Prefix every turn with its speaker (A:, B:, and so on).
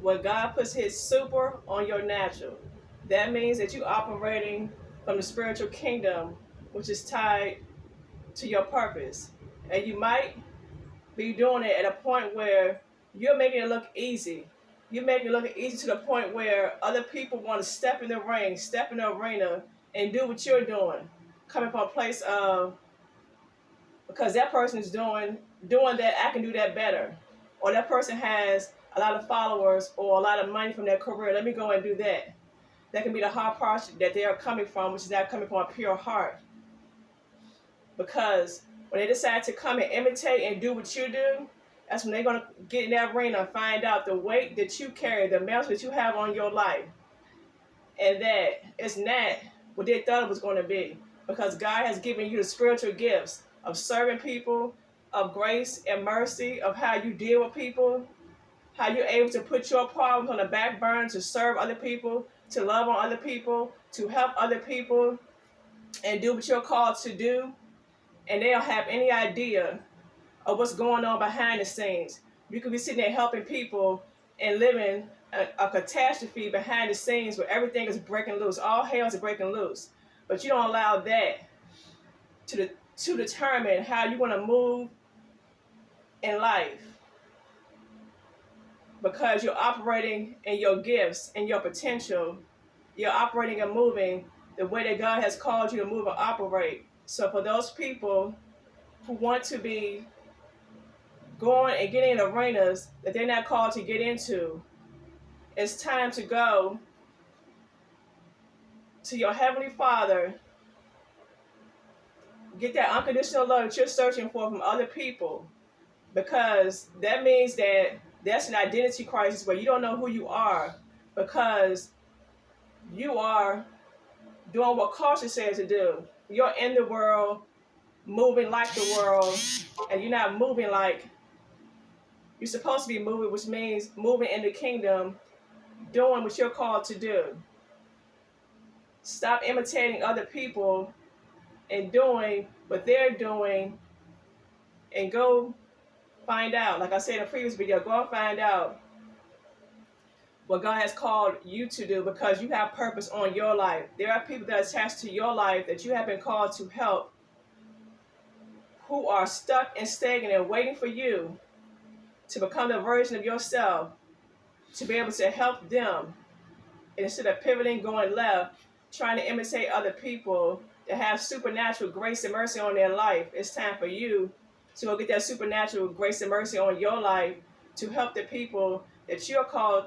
A: When God puts his super on your natural, that means that you're operating from the spiritual kingdom, which is tied to your purpose. And you might be doing it at a point where you're making it look easy. You're making it look easy to the point where other people want to step in the ring, step in the arena, and do what you're doing. Coming from a place of, because that person is doing that, I can do that better. Or that person has a lot of followers or a lot of money from their career. Let me go and do that. That can be the hard part that they are coming from, which is not coming from a pure heart. Because when they decide to come and imitate and do what you do, that's when they're going to get in that arena and find out the weight that you carry, the mantle that you have on your life. And that it's not what they thought it was going to be. Because God has given you the spiritual gifts of serving people, of grace and mercy, of how you deal with people, how you're able to put your problems on the back burner to serve other people, to love on other people, to help other people, and do what you're called to do. And they don't have any idea of what's going on behind the scenes. You could be sitting there helping people and living a catastrophe behind the scenes where everything is breaking loose. All hell is breaking loose. But you don't allow that to determine how you want to move in life, because you're operating in your gifts and your potential. You're operating and moving the way that God has called you to move and operate. So for those people who want to be going and getting in arenas that they're not called to get into, it's time to go to your Heavenly Father. Get that unconditional love that you're searching for from other people, because that means that that's an identity crisis where you don't know who you are, because you are doing what culture says to do. You're in the world, moving like the world, and you're not moving like you're supposed to be moving, which means moving in the kingdom, doing what you're called to do. Stop imitating other people and doing what they're doing, and go find out. Like I said in a previous video, go and find out what God has called you to do, because you have purpose on your life. There are people that are attached to your life that you have been called to help, who are stuck and stagnant and waiting for you to become the version of yourself to be able to help them. And instead of pivoting, going left, trying to imitate other people that have supernatural grace and mercy on their life, it's time for you to go get that supernatural grace and mercy on your life to help the people that you're called